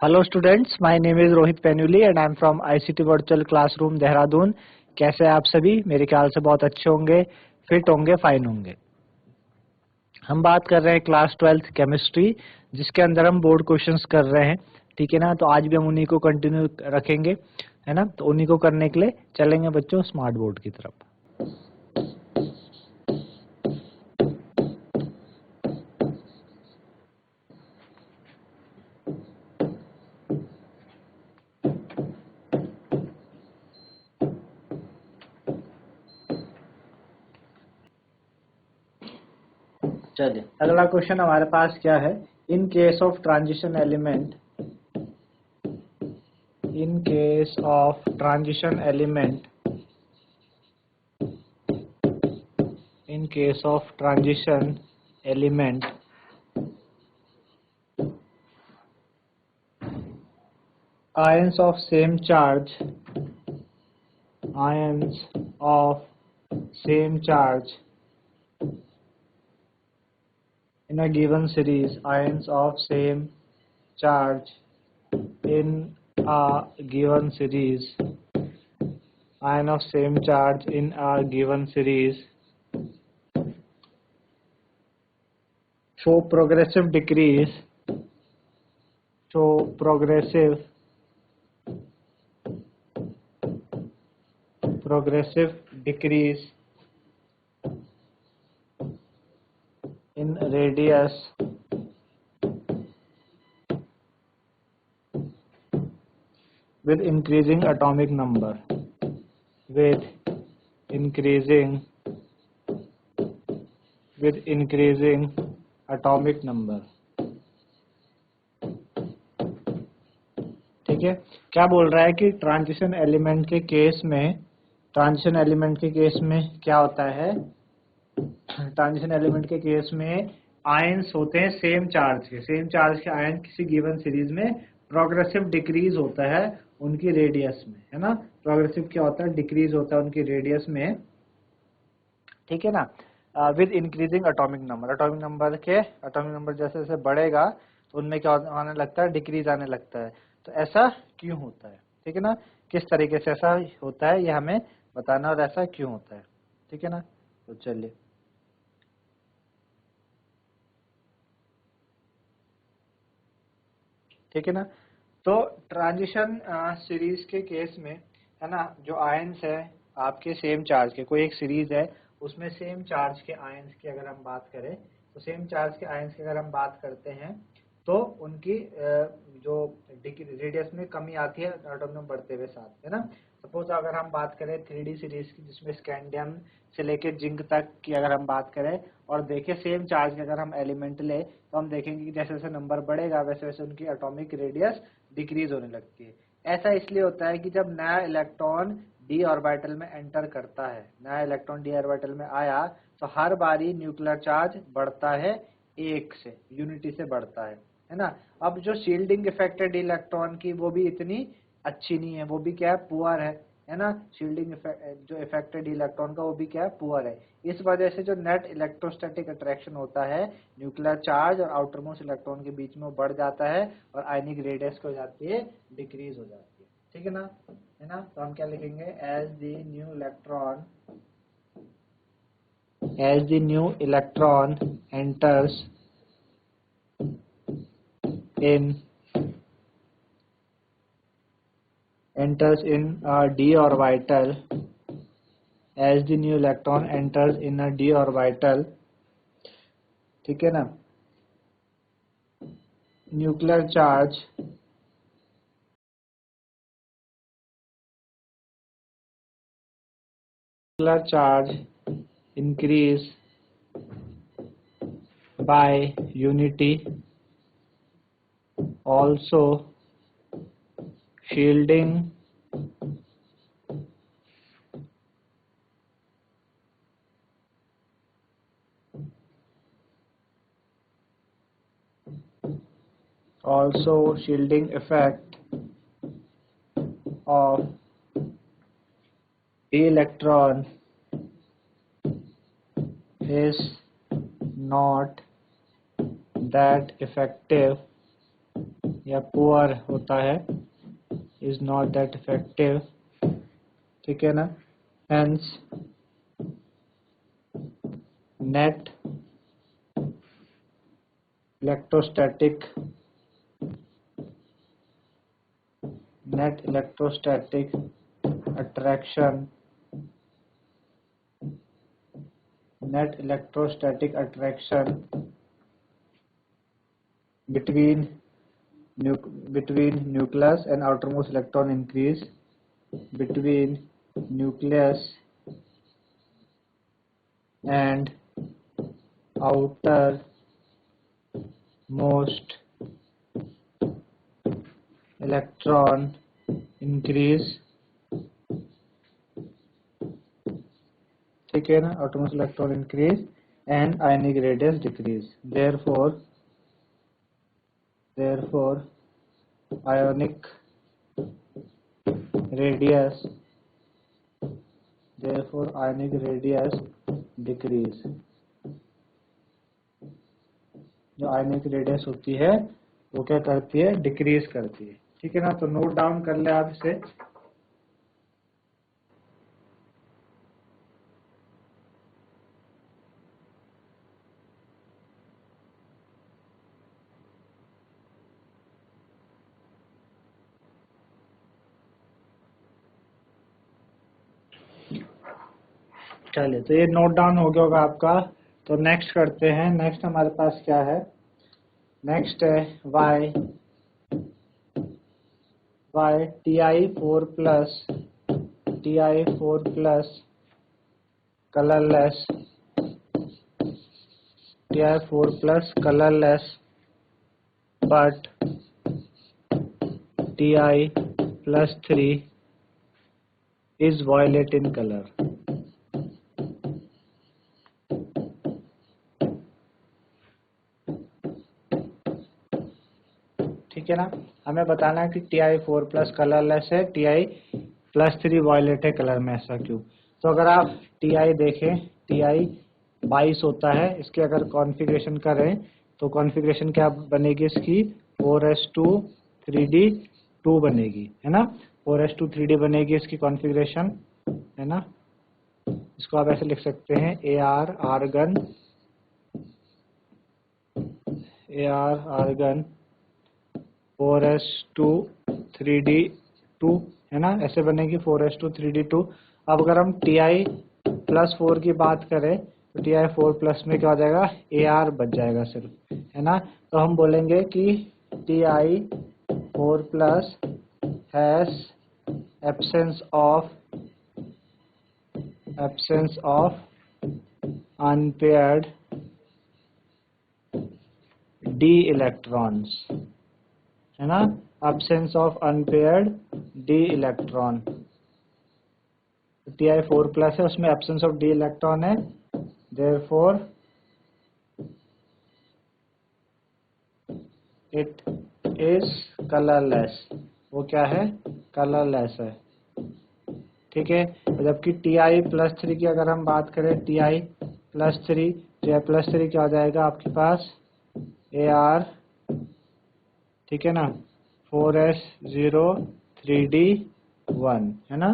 Hello students, my name is Rohit Penuli and I am from ICT virtual classroom Dehradun. कैसे हैं आप सभी? मेरे ख्याल से बहुत अच्छे होंगे, फिट होंगे, फाइन होंगे। हम बात कर रहे हैं क्लास 12th केमिस्ट्री, जिसके अंदर हम बोर्ड क्वेश्चंस कर रहे हैं। ठीक है ना? तो आज भी हम उन्हीं को कंटिन्यू रखेंगे, है ना? तो उन्हीं को करने के लिए चलेंगे बच्चों स्मार्ट बोर्ड की तरफ। चलिए, अगला क्वेश्चन हमारे पास क्या है? In case of transition element, in case of transition element, in case of transition element, ions of same charge, ions of same charge in a given series, ions of same charge in a given series, ion of same charge in a given series show progressive decrease, show progressive decrease in radius with increasing atomic number, with increasing atomic number। ठीक है, क्या बोल रहा है कि transition element के case में, transition element के केस में क्या होता है? ट्रांजिशन एलिमेंट के केस में आयंस होते हैं सेम चार्ज के आयन किसी गिवन सीरीज में प्रोग्रेसिव डिक्रीज होता है उनकी रेडियस में, है ना? प्रोग्रेसिव क्या होता है? डिक्रीज होता है उनकी रेडियस में। ठीक है ना? विद इंक्रीजिंग एटॉमिक नंबर जैसे जैसे बढ़ेगा तो उनमें क्या आने लगता है? डिक्रीज आने लगता है। तो ऐसा क्यों होता है? ठीक है ना? किस तरीके से ऐसा होता है ये हमें बताना, और ऐसा क्यों होता है। ठीक है ना? तो चलिए, ठीक है ना? तो ट्रांजिशन सीरीज के केस में, है ना, जो आयंस है आपके सेम चार्ज के, कोई एक सीरीज है उसमें सेम चार्ज के आयंस की अगर हम बात करें, तो सेम चार्ज के आयंस की अगर हम बात करते हैं तो उनकी जो रेडियस में कमी आती है एटॉमिक नंबर बढ़ते हुए साथ, है ना? सपोज अगर हम बात करें 3D सीरीज की, जिसमें स्कैंडियम से लेके जिंक तक की अगर हम बात करें और देखें सेम चार्ज के अगर हम एलिमेंट ले, तो हम देखेंगे कि जैसे जैसे नंबर बढ़ेगा वैसे वैसे उनकी एटॉमिक रेडियस डिक्रीज होने लगती है। ऐसा इसलिए होता है कि जब नया इलेक्ट्रॉन डी ऑर्बिटल में एंटर करता है, नया इलेक्ट्रॉन डी ऑर्बिटल में आया, तो हर बारी न्यूक्लियर चार्ज बढ़ता है, एक से यूनिटी से बढ़ता है ना? अब जो शील्डिंग इफेक्ट है डी इलेक्ट्रॉन की वो भी इतनी अच्छी नहीं है, वो भी क्या है? पुअर है ना? शील्डिंग जो इफेक्टेड इलेक्ट्रॉन का वो भी क्या है? पुअर है। इस वजह से जो नेट इलेक्ट्रोस्टैटिक अट्रैक्शन होता है न्यूक्लियर चार्ज और आउटर मोस्ट इलेक्ट्रॉन के बीच में, वो बढ़ जाता है और आयनिक रेडियस हो जाती है, डिक्रीज हो जाती है। ठीक है ना? है ना? तो हम क्या लिखेंगे? As the new electron enters in a d orbital, as the new electron enters in a d orbital, ठीक है ना, nuclear charge increase by unity, also shielding effect of d electron is not that effective या poor होता है, is not that effective, ठीक है ना। Hence net electrostatic attraction between nucleus and outermost electron increase between nucleus and outermost electron increase, ठीक है ना, outermost electron increase and ionic radius decrease. Therefore ionic radius decrease. जो ionic radius होती है वो क्या करती है, डिक्रीज करती है, ठीक है ना। तो नोट डाउन कर ले आप इसे। चलिए, तो ये नोट डाउन हो गया होगा आपका। तो नेक्स्ट करते हैं। नेक्स्ट हमारे पास क्या है, नेक्स्ट है y Ti4 plus colorless but Ti+3 is violet in color, ठीक है ना। हमें बताना है कि Ti4 प्लस कलरलेस है, Ti+3 वॉयलेट है कलर में, ऐसा क्यों। तो अगर आप Ti देखें, Ti 22 होता है, इसके अगर कॉन्फ़िगरेशन करें तो कॉन्फ़िगरेशन क्या बनेगी इसकी, 4s2 3d2 बनेगी, है ना। 4s2 3d बनेगी इसकी कॉन्फ़िगरेशन, है ना। इसको आप ऐसे लिख सकते हैं, argon 4s2 3d2, है ना, ऐसे बनेगी 4s2 3d2। अब अगर हम Ti+4 की बात करें तो Ti4+ में क्या हो जाएगा, Ar बच जाएगा सिर्फ, है ना। तो हम बोलेंगे कि Ti4+ has absence of unpaired d electrons, है ना, absence of unpaired d electron। Ti4+ है, उसमें absence of d electron है, therefore it is colorless, वो क्या है, colorless है, ठीक है। जबकि Ti+3 की अगर हम बात करें, Ti+3 क्या हो जाएगा आपके पास, Ar, ठीक है ना, 4s0 3d1, है ना।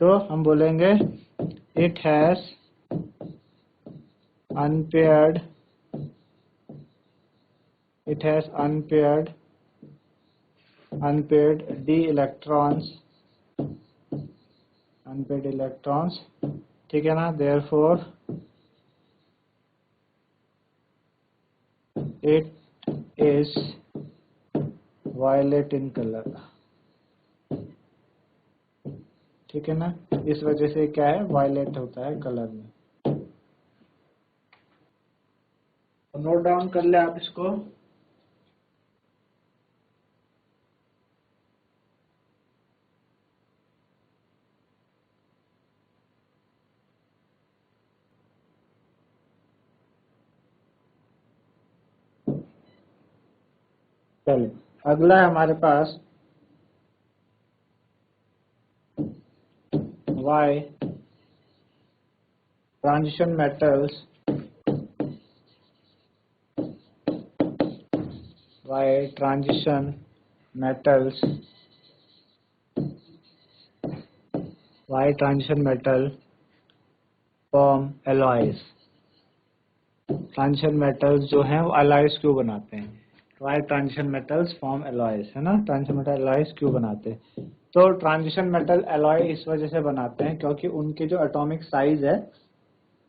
तो हम बोलेंगे it has unpaired d electrons, ठीक है ना। therefore it is violet in color, ठीक है ना। इस वजह से क्या है, वायलेट होता है कलर में। तो नोट डाउन कर ले आप इसको। चलिए, अगला है हमारे पास y transition metals, why transition metal form alloys? Transition metals जो हैं वो अलॉयज क्यों बनाते हैं? Why transition metals form alloys, है ना? ट्रांजिशन मेटल अलॉयज क्यों बनाते हैं? तो ट्रांजिशन मेटल अलॉय इस वजह से बनाते हैं क्योंकि उनके जो एटॉमिक साइज है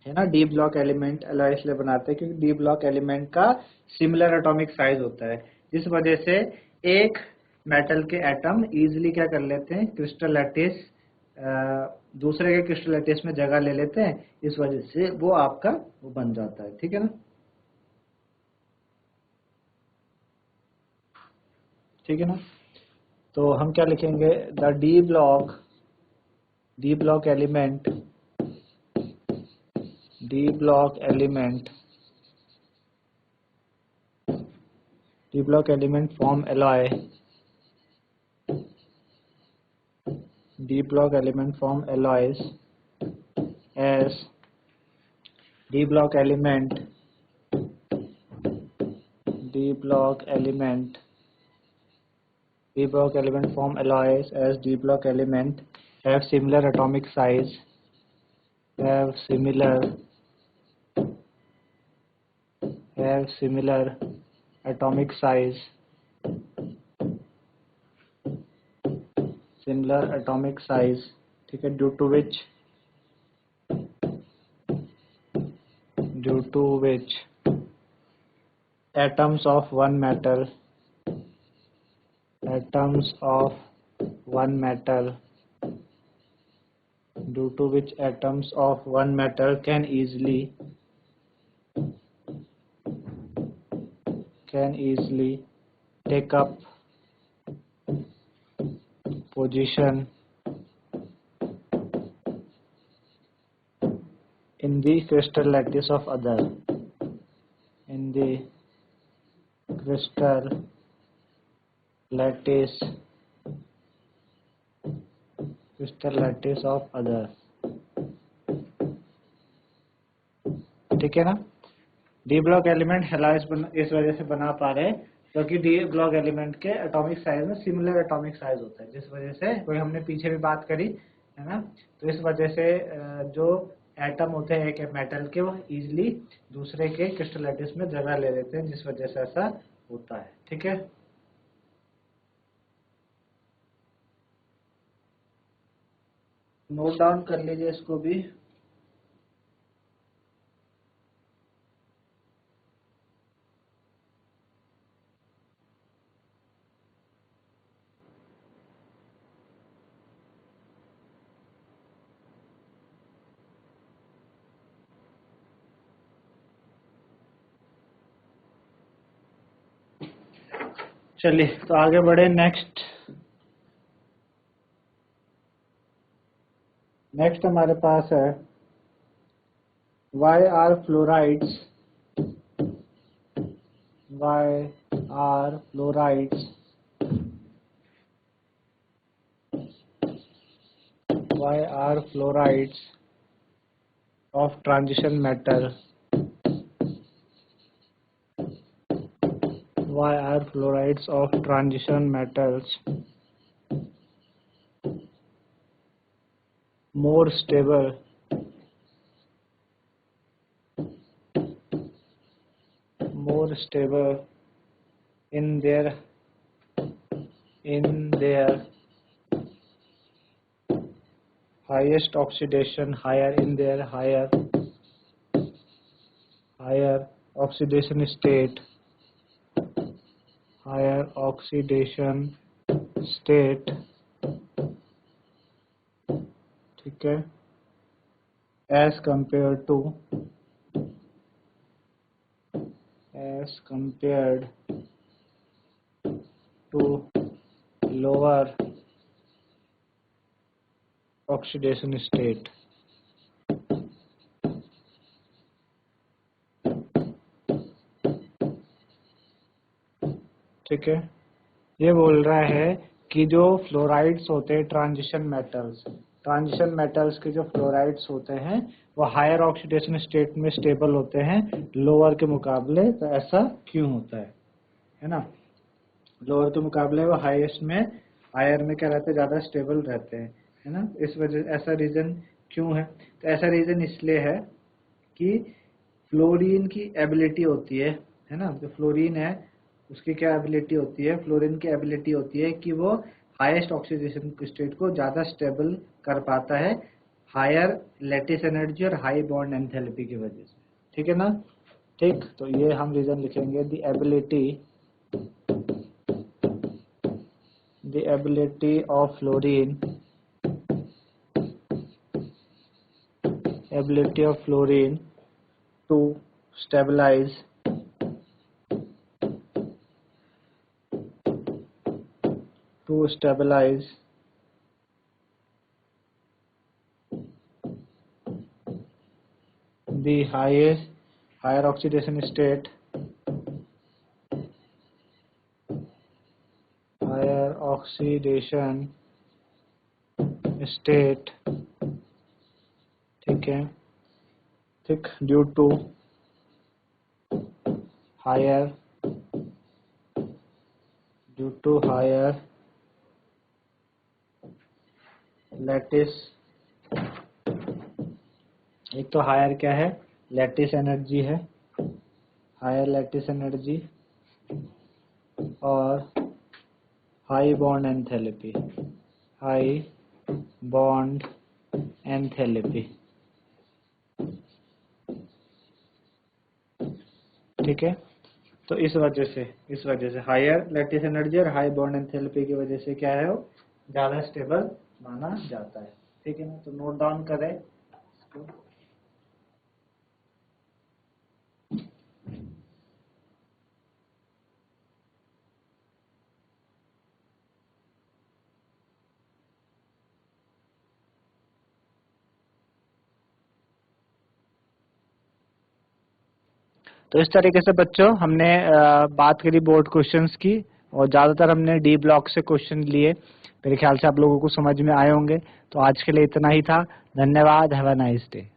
ना, डी ब्लॉक एलिमेंट अलॉय इसलिए बनाते हैं क्योंकि डी ब्लॉक एलिमेंट का सिमिलर एटॉमिक साइज होता है, जिस वजह से एक मेटल के एटम इजीली क्या कर लेते हैं, क्रिस्टल लैटिस दूसरे के क्रिस्टल लैटिस में जगह ले लेते हैं, इस वजह से वो आपका वो बन जाता है। ठीक है ना? ठीक है ना? तो हम क्या लिखेंगे? The D block element form alloy, D block element form alloys as D block element form alloys as D block element have similar atomic size, atomic size, ठीक है, due to which atoms of one metal can easily take up position in the crystal lattice of other, ठीक है ना? D block element हैलाइज इस वजह से बना पा रहे हैं क्योंकि डी ब्लॉक एलिमेंट के एटॉमिक साइज में सिमिलर एटॉमिक साइज होता है, जिस वजह से कोई हमने पीछे भी बात करी है ना, तो इस वजह से जो एटम होते हैं एक मेटल के, वो इजीली दूसरे के क्रिस्टल लैटिस में जगह ले लेते हैं, जिस वजह से ऐसा होता है। ठीक है? नोट डाउन कर लीजिए इसको भी। चलिए तो आगे बढ़े। नेक्स्ट हमारे पास है why are fluorides of transition metal metals more stable in their highest oxidation, higher oxidation state, ठीक है, as compared to lower oxidation state। ठीक है, ये बोल रहा है कि जो फ्लोराइड्स होते हैं ट्रांजिशन मेटल्स के जो फ्लोराइड्स होते हैं वो हायर ऑक्सीडेशन स्टेट में स्टेबल होते हैं लोअर के मुकाबले। तो ऐसा क्यों होता है ना? लोअर के मुकाबले वो हाईएस्ट में, हायर में क्या रहते हैं, ज़्यादा स्टेबल रहते हैं, है ना। इस वजह ऐसा रीज़न क्यों है, तो ऐसा रीज़न इसलिए है कि फ्लोरीन की एबिलिटी होती है ना, जो फ्लोरीन है उसकी क्या एबिलिटी होती है, फ्लोरीन की एबिलिटी होती है कि वो हाईएस्ट ऑक्सीडेशन स्टेट को ज़्यादा स्टेबल कर पाता है हायर लैटिस एनर्जी और हाई बॉन्ड एंथैल्पी की वजह से, ठीक है ना। ठीक, तो ये हम रीज़न लिखेंगे, the ability of fluorine, to stabilize the higher oxidation state, ठीक है, ठीक, ड्यू टू हायर लैटिस, एक तो हायर क्या है, लैटिस एनर्जी है, हायर लैटिस एनर्जी और हाई बॉन्ड एंथैल्पी, ठीक है। तो इस वजह से हायर लैटिस एनर्जी और हाई बॉन्ड एंथैल्पी की वजह से क्या है, वो ज़्यादा स्टेबल माना जाता है, ठीक है ना। तो नोट डाउन करें इसको। तो इस तरीके से बच्चों हमने बात करी बोर्ड क्वेश्चंस की, और ज़्यादातर हमने डी ब्लॉक से क्वेश्चन लिए। मेरे ख्याल से आप लोगों को समझ में आए होंगे। तो आज के लिए इतना ही था। धन्यवाद। Have a nice day.